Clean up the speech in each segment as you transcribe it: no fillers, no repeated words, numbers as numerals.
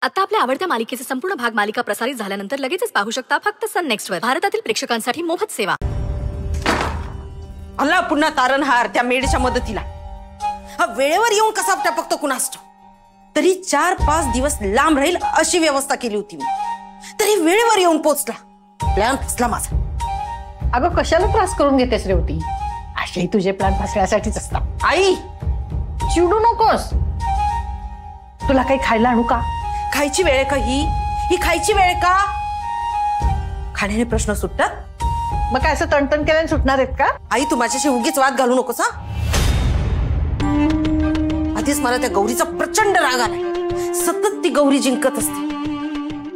आता आपल्या आवडत्या मालिकेचे संपूर्ण भाग मालिका प्रसारित झाल्यानंतर लगेचच पाहू शकता फक्त सन नेक्स्ट वर. भारतातील प्रेक्षकांसाठी मोफत सेवा. अल्ला पुन्हा तारणहार त्या मेडच्या मदतीला. हा वेळेवर येऊन कसा टपकतो कुणास ठाऊक. तरी 4-5 दिवस लांब राहील अशी व्यवस्था केली होती मी. तरी वेळेवर येऊन पोहोचला. प्लॅन फसला माझा. अगं कशाला त्रास करून घेतेस रेवती? असेही तुझे प्लॅन फसण्यासाठीच असतात. आई चिडू नकोस. तुला काही खायला आणू का? खायची वेळ का ही खायची वेळ का? खाण्याने प्रश्न सुटतात. मग काय असं तणतण केल्याने सुटणार आहेत का? आई तू माझ्याशी उगीच वाद घालू नकोस. हा आधीच मला त्या गौरीचा प्रचंड राग आलाय. सतत ती गौरी जिंकत असते.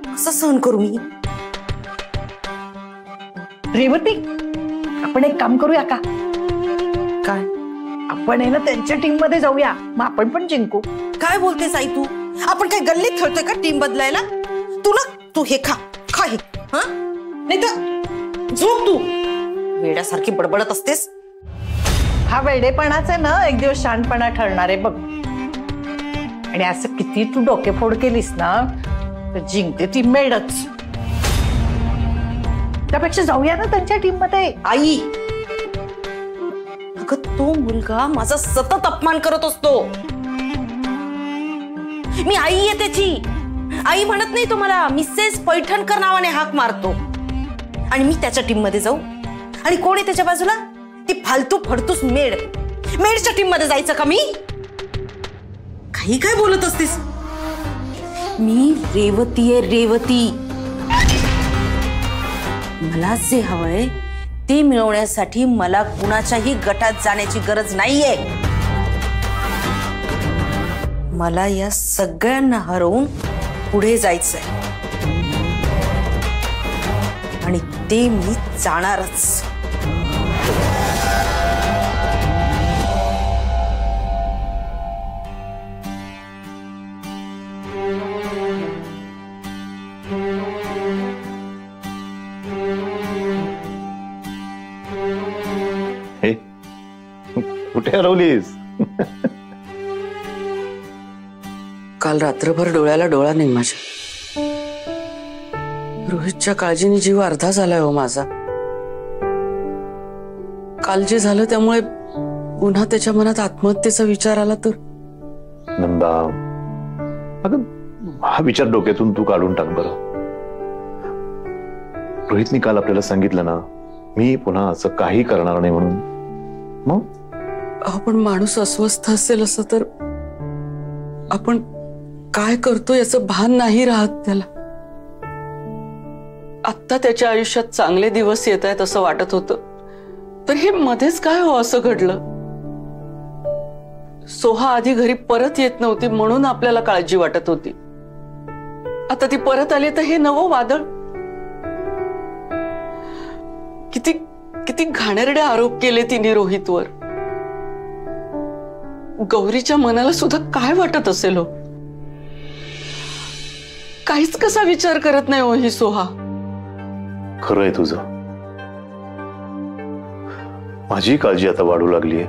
कसं सहन करू मी? रेवती आपण एक काम करूया का? काय? आपण आहे ना त्यांच्या टीम मध्ये जाऊया. मग आपण पण जिंकू. काय बोलतेस आई तू? आपण काय गल्लीत खेळतोय का टीम बदलायला? तू हे खा हे. हा नाही तर झोप तू. वेड्यासारखी बडबडत असतेस. हा वेडेपणाच आहे ना एक दिवस शहाणपणा ठरणार आहे बघ. आणि असं किती तू डोकेफोड केलीस ना तर जिंकते ती मेडच. त्यापेक्षा जाऊया ना त्यांच्या टीम मध्ये. आई अगं तो मुलगा माझा सतत अपमान करत असतो. मी आई आहे त्याची. आई म्हणत नाही तो मला. मिसेस पैठणकर नावाने हाक मारतो. आणि मी त्याच्या टीम मध्ये जाऊ. आणि कोण आहे त्याच्या बाजूला? ती फालतू फडतूस मेडच्या टीम मध्ये जायचं का मी? काही काय बोलत असतीस? मी रेवती आहे रेवती. मला जे हवंय ते मिळवण्यासाठी मला कुणाच्याही गटात जाण्याची गरज नाहीये. मला या सगळ्यांना हरवून पुढे जायचंय. आणि ते मी जाणारच. कुठे हरवलीस? काल रात्रभर डोळ्याला डोळा नाही माझ्या. रोहितच्या काळजीने जीव अर्धा झालाय हो माझा. काल जे झालं त्यामुळे पुन्हा त्याच्या मनात आत्महत्येचा विचार आला तर. नंदा अगं हा विचार डोक्यातून तू काढून टाक बरं. रोहितने काल आपल्याला सांगितलं ना मी पुन्हा असं काही करणार नाही म्हणून. मग आपण माणूस अस्वस्थ असेल असं तर आपण काय करतो याचं भान नाही राहत त्याला. आत्ता त्याच्या आयुष्यात चांगले दिवस येत आहेत असं वाटत होतं. तर हे मध्येच काय हो असं घडलं? सोहा आधी घरी परत येत नव्हती म्हणून आपल्याला काळजी वाटत होती. आता ती परत आली तर हे नवं वादळ. किती किती घाणेरडे आरोप केले तिने रोहितवर. गौरीच्या मनाला सुद्धा काय वाटत असेल हो? काहीच कसा विचार करत नाही हो ही सोहा. खरंय तुझं. माझी काळजी आता वाढू लागलीये.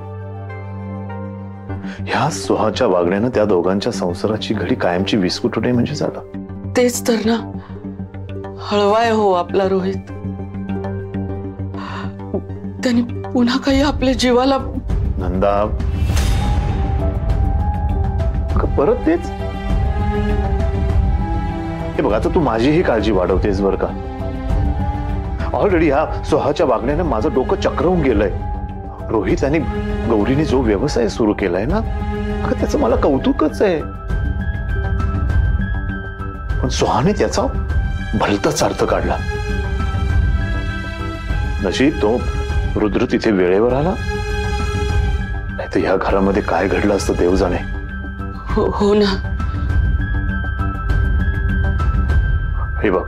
ह्या सोहाच्या वागण्यानं त्या दोघांच्या संसाराची घडी कायमची विस्कुटणे म्हणजे झालं. तेच तर ना. हळवाय हो आपला रोहित. त्याने पुन्हा काही आपल्या जीवाला. नंदा परत तेच. हे बघ आता तू माझीही काळजी वाढवतेस बर का. ऑलरेडी ह्या सोहाच्या वागण्याने माझं डोकं चक्रावून गेलंय. रोहित आणि गौरीने जो व्यवसाय सुरू केलाय ना त्याचं मला कौतुकच आहे. पण सोहाने त्याचा भलताच अर्थ काढला. नशीब तो रुद्र तिथे वेळेवर आला. नाही तर ह्या घरामध्ये काय घडलं असतं देव जाणे. हो ना. हे बघ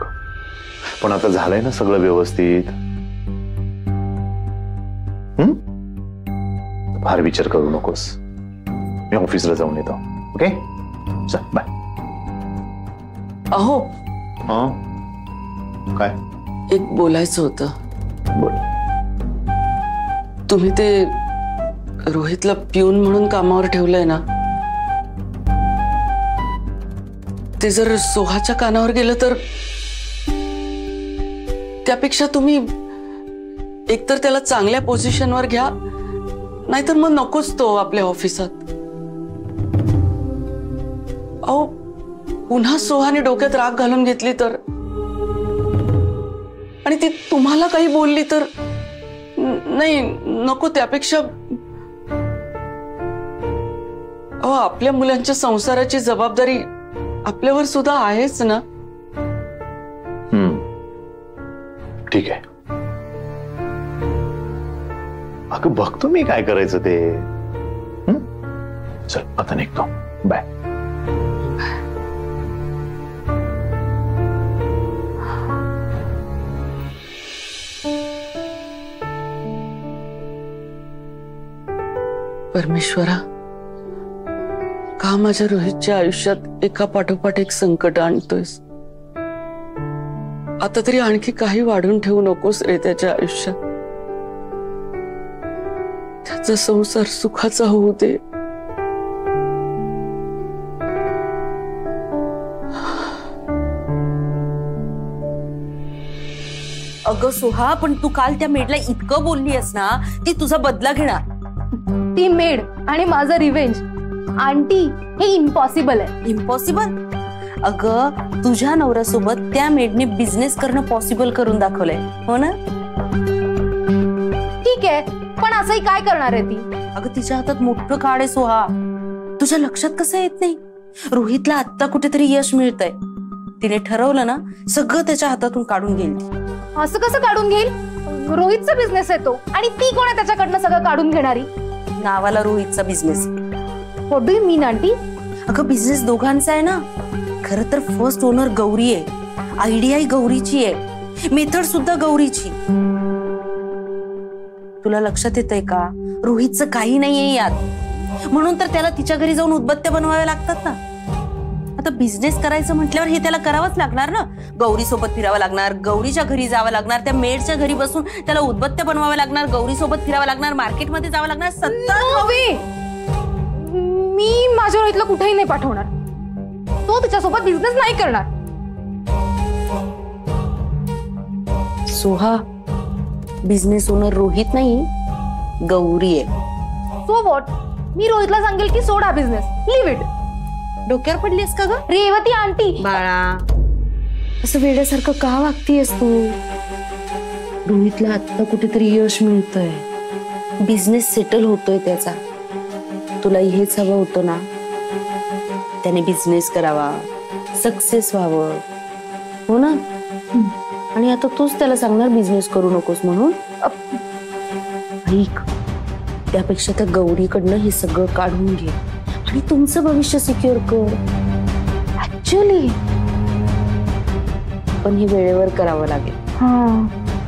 पण आता झालंय ना सगळं व्यवस्थित. फार विचार करू नकोस. मी ऑफिसला जाऊन येतो. ओके चल बाय. अहो काय? एक बोलायचं होतं. बोल. तुम्ही ते रोहितला पिऊन म्हणून कामावर ठेवलंय ना ते जर सोहाच्या कानावर गेलं तर त्यापेक्षा तुम्ही एकतर त्याला चांगल्या पोझिशनवर घ्या, नाहीतर मग नकोच तो आपल्या ऑफिसात. अहो पुन्हा सोहाने डोक्यात राग घालून घेतली तर, आणि ती तुम्हाला काही बोलली तर नाही, नको. त्यापेक्षा अहो आपल्या मुलांच्या संसाराची जबाबदारी आपल्यावर सुद्धा आहेच ना. ठीक आहे. अगं बघतो मी काय करायचं ते. चल आता निघतो. बाय. परमेश्वरा, का माझ्या रोहितच्या आयुष्यात एका पाठोपाठ एक संकट आणतोयस. आता तरी आणखी काही वाढून ठेवू नकोस रे त्याच्या आयुष्यात. त्याचा संसार सुखाचा होऊ दे. अगं सोहा, पण तू काल त्या मेडला इतकं बोललीस ना, ती तुझा बदला घेणार. ती मेड आणि माझं रिव्हेंज आंटी, हे इम्पॉसिबल आहे. इम्पॉसिबल? अगं तुझ्या नवऱ्यासोबत त्या मेडने बिझनेस करणं पॉसिबल करून दाखवलंय, हो ना? ठीक आहे, पण असंही काय करणार आहे ती? अगं तिच्या हातात मोठं कार्ड आहे सोहा. तुझ्या लक्षात कसं येत नाही? रोहितला आत्ता कुठेतरी यश मिळतंय. तिने ठरवलं ना, सगळं त्याच्या हातातून काढून घेईल. असं कसं काढून घेईल? रोहितचा बिझनेस आहे तो, आणि ती कोण आहे त्याच्याकडनं सगळं काढून घेणारी? नावाला रोहितचा business. What do you mean aunty? अगं बिझनेस दोघांचा आहे ना. खरं तर फर्स्ट ओनर गौरी आहे, आयडिया गौरीची आहे, मेथड सुद्धा गौरीची. तुला लक्षात येतंय का? रोहितचं काही नाहीये यात, म्हणून तर त्याला तिच्या घरी जाऊन उदबत्त्या बनवाव्या लागतात ना. आता बिझनेस करायचं म्हटल्यावर हे त्याला करावंच लागणार ना. गौरी सोबत फिरावं लागणार, गौरीच्या घरी जावं लागणार, त्या मेडच्या घरी बसून त्याला उदबत्त्या बनवाव्या लागणार, गौरी सोबत फिरावं लागणार, मार्केटमध्ये जावं लागणार. मी माझ्या रोहितला कुठेही नाही पाठवणार. तो तिच्यासोबत बिझनेस नाही करणार. सोहा, बिझनेस ओनर रोहित नाही, गौरी आहे. So what? मी रोहितला सांगेल की सोडा बिझनेस, लीव इट. डोक्यावर पडलीस का ग रेवती आंटी? बाळा, असं वेड्यासारखं का वागतीयस तू? रोहितला आता कुठेतरी यश मिळतंय, बिझनेस सेटल होतोय त्याचा. तुलाही हेच हवं होतं ना? त्याने बिझनेस करावा, सक्सेस व्हावं, हो ना? आणि आता तूच त्याला सांगणार बिझनेस करू नकोस म्हणून? ऐक, त्यापेक्षा त्या गौरीकडनं हे सगळं काढून घे आणि तुमचं भविष्य सिक्युअर कर. ऍक्च्युअली पण हे वेळेवर करावं लागेल.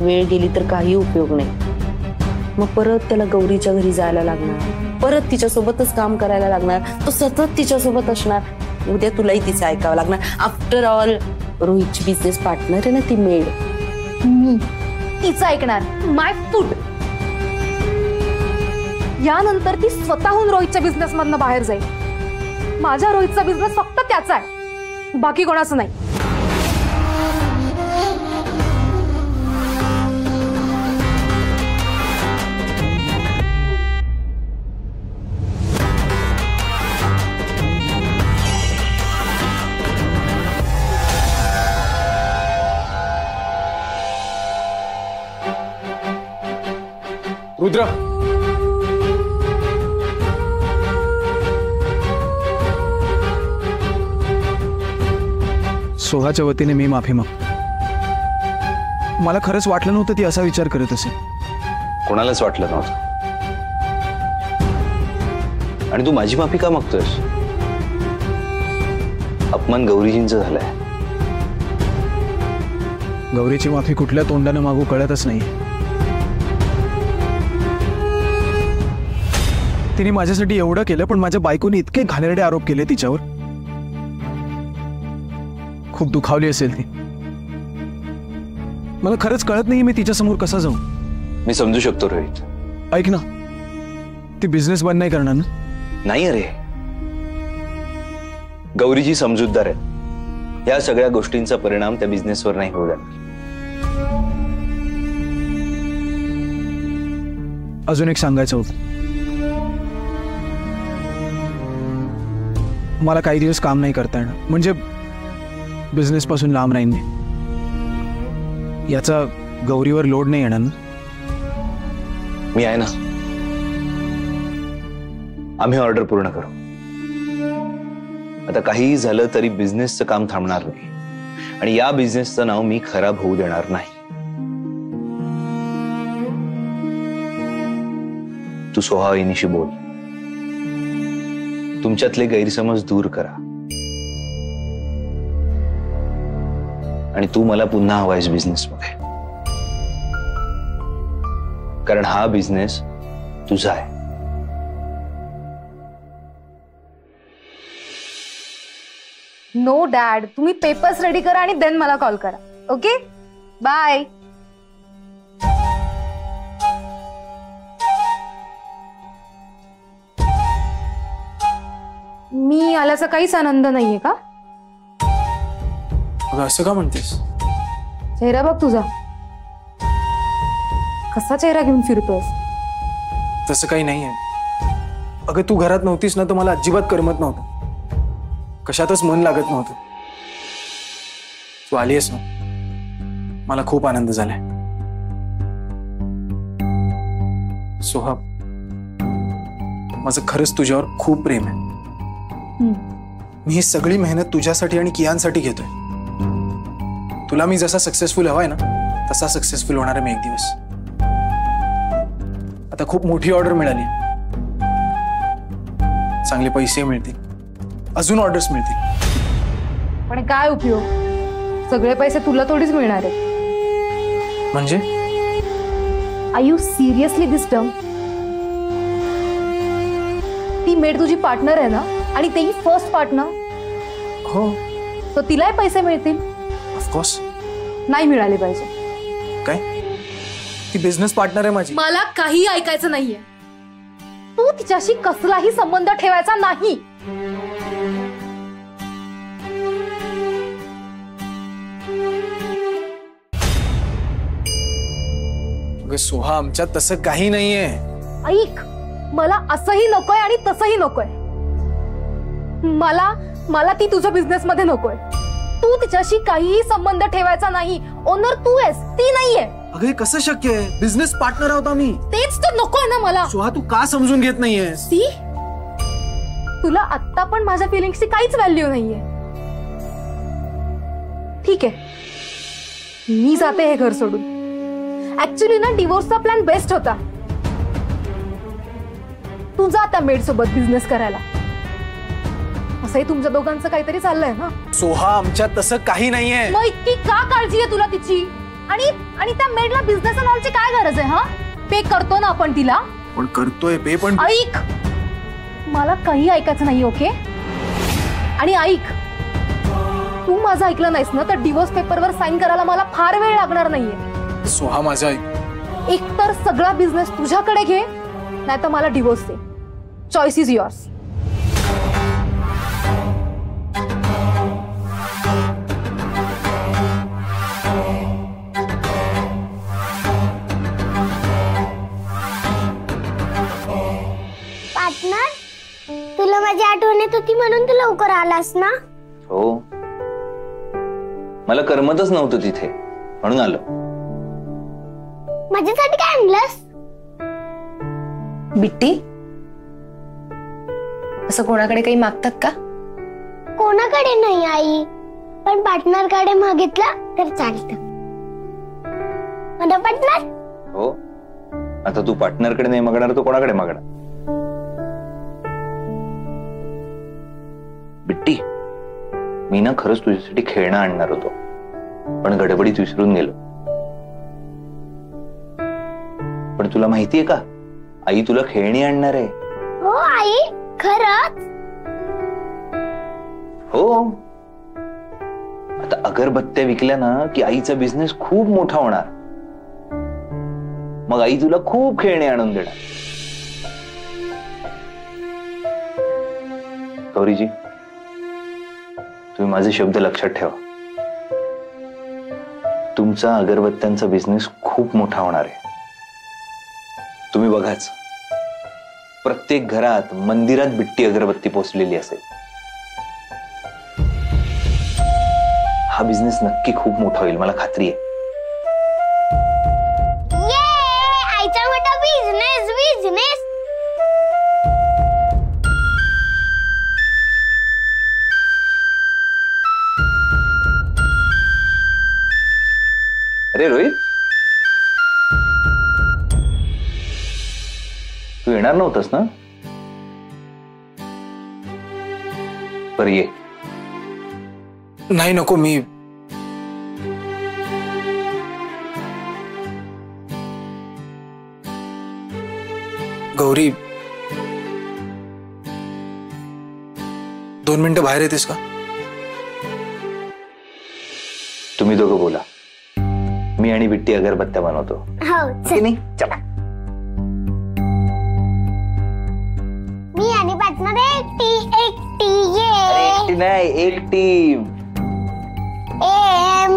वेळ गेली तर काही उपयोग नाही. मग परत त्याला गौरीच्या घरी जायला लागणार, परत तिच्यासोबतच काम करायला लागणार, तो सतत तिच्यासोबत असणार. उद्या तुलाही तिचं ऐकावं लागणार. आफ्टर ऑल रोहितची बिझनेस पार्टनर आहे ना ती मेड. मी तिचं ऐकणार? माय फूट. यानंतर ती स्वतःहून रोहितच्या बिझनेस मधनं बाहेर जाईल. माझ्या रोहितचा बिझनेस फक्त त्याचा आहे, बाकी कोणाचं नाही. रुद्र, सोहाच्या वतीने मी माफी मागतो. मला खरंच वाटलं नव्हतं ती असा विचार करत असेल. कोणालाच वाटलं नव्हतं. आणि तू माझी माफी का मागतोयस? अपमान गौरीजींचा झालाय. गौरीची माफी कुठल्या तोंडाने मागू कळतच नाही. तिने माझ्यासाठी एवढं केलं, पण माझ्या बायकोने इतके घाणेरडे आरोप केले तिच्यावर. खूप दुखावली असेल ती. मला खरंच कळत नाही मी तिच्या समोर कसा जाऊ. मी समजू शकतो रोहित. ऐक ना, ती बिझनेस बंद नाही करणार ना? नाही अरे, गौरीजी समजूतदार आहेत. या सगळ्या गोष्टींचा परिणाम त्या बिझनेसवर नाही होऊ देणार. अजून एक सांगायचं होतं. मला काही दिवस काम नाही करता येणार, म्हणजे बिझनेस पासून लांब राहीन मी. याचा गौरीवर लोड नाही येणार ना? मी आहे ना. आम्ही ऑर्डर पूर्ण करू. आता काहीही झालं तरी बिझनेसचं काम थांबणार नाही आणि या बिझनेसचं नाव मी खराब होऊ देणार नाही. तू सोहा वहिनीशी बोल, तुमच्यातले गैरसमज दूर करा आणि तू मला पुन्हा हवायस बिझनेसमध्ये, कारण हा बिझनेस तुझा आहे. नो डॅड, तुम्ही पेपर्स रेडी करा आणि देन मला कॉल करा. Okay, bye. मी आल्याचा काहीच आनंद नाहीये का? अगं असं का म्हणतेस? चेहरा बघ तुझा, कसा चेहरा घेऊन फिरतोस? तसं काही नाहीये. अगं तू घरात नव्हतीस ना तर मला अजिबात करमत नव्हतं, कशातच मन लागत नव्हतं. तू आलीयस ना, मला खूप आनंद झालाय. सोहा, माझं खरंच तुझ्यावर खूप प्रेम आहे. मी ही सगळी मेहनत तुझ्यासाठी आणि कियांसाठी घेतोय. तुला मी जसा सक्सेसफुल हवाय ना तसा सक्सेसफुल होणार आहे मी एक दिवस. आता खूप मोठी ऑर्डर मिळाली, चांगले पैसे मिळतील, अजून ऑर्डर्स मिळतील. पण काय उपयोग, सगळे पैसे तुला थोडीच मिळणार आहेत. म्हणजे are you seriously this term? ती मेड तुझी पार्टनर आहे ना, आणि तेही फर्स्ट पार्टनर. हो, तर तिलाही पैसे मिळतील. ऑफकोर्स. नाही मिळाले पाहिजे. काय? ती बिझनेस पार्टनर आहे माझी. मला काही ऐकायचं नाहीये. तू तिच्याशी कसलाही संबंध ठेवायचा नाही. सोहा, आमच्यात तसं काही नाहीये. ऐक, मला असंही नकोय आणि तसंही नकोय. मला ती तुझ्या बिझनेस मध्ये नकोय. तू तिच्याशी काहीही संबंध ठेवायचा नाही. ओनर तू आहेस, ती नाहीये. अगं हे कसं शक्य आहे? बिझनेस पार्टनर आहोत आम्ही. तेच तर नकोय ना मला. सोहा, तू का समजून घेत नाहीयेस? सी, तुला आत्ता पण माझ्या फिलिंग्सची काहीच व्हॅल्यू नाहीये. ठीक आहे, मी जाते हे घर सोडून. ऍक्च्युली ना डिवोर्सचा प्लॅन बेस्ट होता. तू जा त्या मेड सोबत बिझनेस करायला. असंही तुमच्या दोघांचं काहीतरी चाललंय ना. सोहा, आमच्यात तसं काही नाहीये. मग इतकी का काळजी आहे तुला तिची? आणि त्या मेडला बिझनेस अँड काय गरज आहे? हा, पे करतो ना आपण तिला. पण करतोय पे, पण ऐक, मला काही ऐकायचं नाही. ओके, आणि ऐक, तू माझं ऐकलं नाहीस ना तर डिवोर्स पेपरवर साइन करायला मला फार वेळ लागणार नाहीये. सोहा, माझं ऐक. एक तर सगळा बिझनेस तुझ्याकडे घे, नाही तर मला divorce they. Choice is yours. Partner, तुला माझी आठवण येत होती म्हणून तू लवकर आलास ना? हो, मला करमतच नव्हतं तिथे म्हणून आलो. माझ्यासाठी काय आणलंस? बिट्टी, असं कोणाकडे काही मागतात का? कोणाकडे नाही आई, पण पार्टनर कडे मागितला तर चालतं. माझा पार्टनर. हो, आता तू पार्टनरकडे नाही मागणार तर कोणाकडे मागणार? बिट्टी, मी ना खरंच तुझ्यासाठी खेळणं आणणार होतो, पण गडबडीत विसरून गेलो. पण तुला माहितीये का, आई तुला खेळणी आणणार आहे. हो आई, खरंच? हो. आता अगरबत्त्या विकल्या ना की आईचा बिझनेस खूप मोठा होणार. मग आई तुला खूप खेळणे आणून देणार. गौरीजी, तुम्ही माझे शब्द लक्षात ठेवा. तुमचा अगरबत्त्यांचा बिझनेस खूप मोठा होणार आहे. तुम्ही बघाच, प्रत्येक घरात, मंदिरात बिट्टी अगरबत्ती पोचलेली असेल. हा बिझनेस नक्की खूप मोठा होईल, मला खात्री आहे. आईचा मोठा बिझनेस बिझनेस. अरे रोहित, तू येणार नव्हतंस ना? बरं ये. नाही नको, मी गौरी 2 मिनिटं बाहेर येतेस का? तुम्ही दोघं बोला, मी आणि बिट्टी अगरबत्त्या बनवतो. हो चल. चला. मी आणि पार्टनर एकटी एकटी ये. एकटी नाही, एक टीम. एम.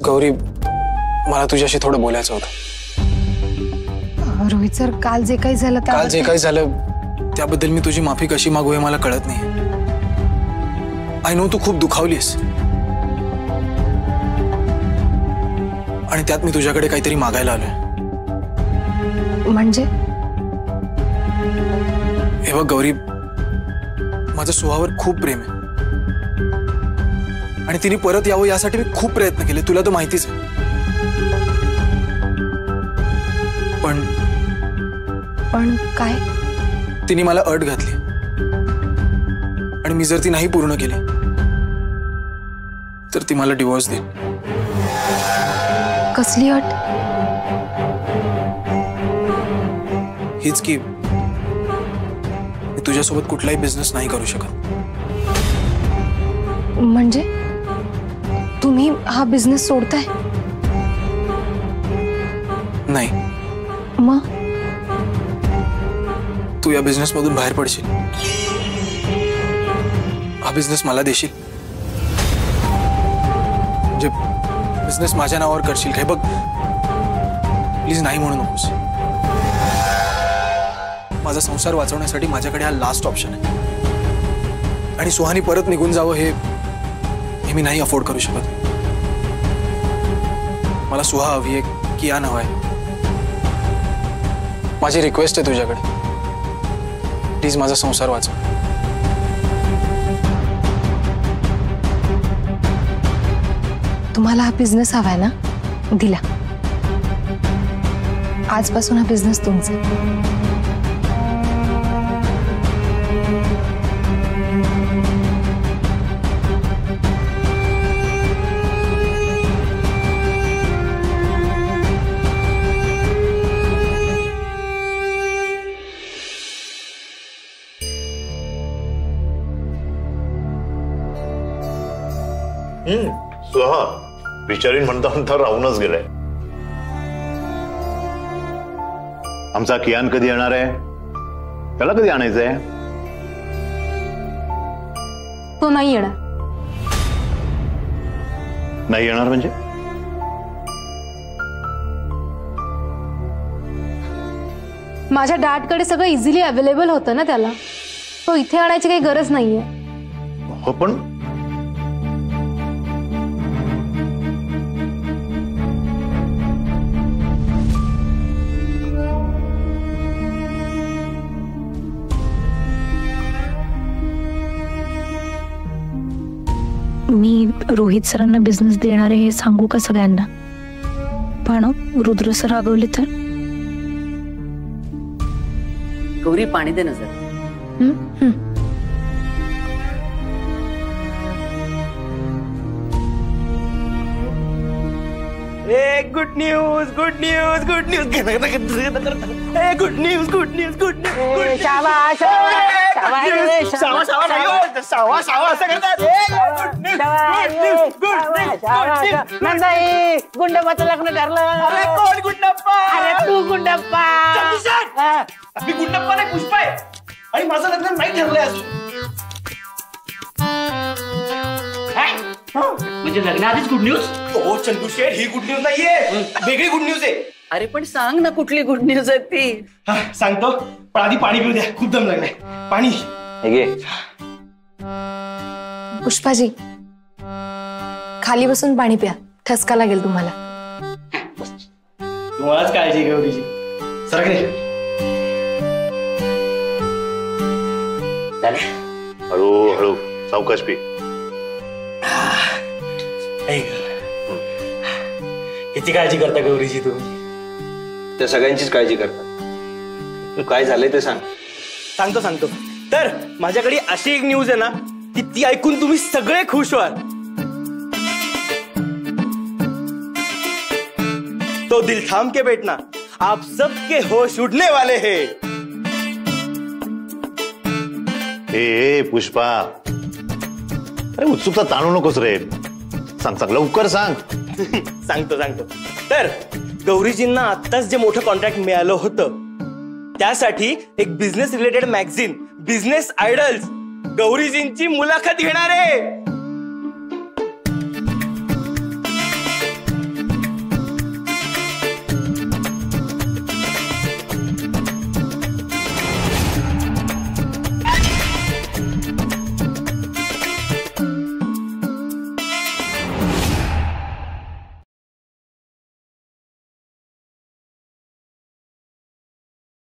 गौरी, मला तुझ्याशी थोडं बोलायचं होतं. रोहित सर, काल जे काही झालं काल जे काही झालं त्याबद्दल मी तुझी माफी कशी मागू हे मला कळत नाही. आय नो तू खूप दुखावलीस, आणि त्यात मी तुझ्याकडे काहीतरी मागायला आलोय. म्हणजे हे बघ गौरी, माझं सुहावर खूप प्रेम आहे आणि तिने परत यावं यासाठी मी खूप प्रयत्न केले, तुला तर माहितीच आहे. पण काय? तिने मला अट घातली आणि मी जर ती नाही पूर्ण केली तर ती मला डिवोर्स देईल. कसली अट? हीच की मी तुझ्यासोबत कुठलाही बिझनेस नाही करू शकत. म्हणजे तुम्ही हा बिझनेस सोडताय? नाही. मग तू या बिझनेस मधून बाहेर पडशील, हा बिझनेस मला देशील, म्हणजे बिझनेस माझ्या नावावर करशील. काय बघ, प्लीज नाही म्हणू नकोस. माझा संसार वाचवण्यासाठी माझ्याकडे हा लास्ट ऑप्शन आहे आणि सुहानी परत निघून जावं हे मी नाही अफोर्ड करू शकत. मला सुहा हवी आहे, कियान हवाय. माझी रिक्वेस्ट आहे तुझ्याकडे, प्लीज माझा संसार वाचव. तुम्हाला हा बिझनेस हवाय ना? दिला. आजपासून हा बिझनेस तुमचा. सुहा विचारीन म्हणता म्हणता राहूनच गेलाय. आमचा कियान कधी येणार आहे? त्याला कधी आणायचंय? तो नाही येणार. नाही येणार म्हणजे? माझ्या डॅडकडे सगळं इझिली अवेलेबल होतं ना त्याला. तो इथे आणायची काही गरज नाहीये. हो पण मी रोहित सरांना बिझनेस देणार आहे हे सांगू का सगळ्यांना? पण रुद्र सर रागवले तर? गौरी पाणी दे नजर. Good news good news good news good news good news good news गुंडप्पाचं लग्न ठरलं. कोण गुंडप्पा? अरे तू गुंडप्पा. मी गुंडप्पा नाही, पुष्पा आहे आणि माझं लग्न नाही ठरलंय अजून. म्हणजे लग्नाआधीच गुड न्यूज? हो चंदू शेठ, ही गुड न्यूज नाहीये, वेगळी गुड न्यूज आहे. अरे पण सांग ना कुठली गुड न्यूज आहे ती. सांगतो, पण आधी पाणी पिऊ द्या, खूप दम लागलाय. पाणी पुष्पाजी, खाली बसून पाणी प्या, ठसका लागेल तुम्हाला. तुम्हालाच काळजी घे गौरीची. सरकडे हळू हळू सावकाश पी. किती काळजी करता गौरीची तुम्ही? त्या सगळ्यांचीच काळजी करतात. काय झालंय ते सांग. सांगतो. तर माझ्याकडे अशी एक न्यूज आहे ना, की ती ऐकून तुम्ही सगळे खुश व्हाल. तो दिल थाम के बैठना, आप सबके होश उड़ने वाले हैं. ए पुष्पा, अरे उत्सुकता ताणू नकोस रे. सांग लवकर सांग. सांगतो. तर गौरीजींना आत्ताच जे मोठं कॉन्ट्रॅक्ट मिळालं होतं, त्यासाठी एक business related magazine business idols गौरीजींची मुलाखत घेणार आहे.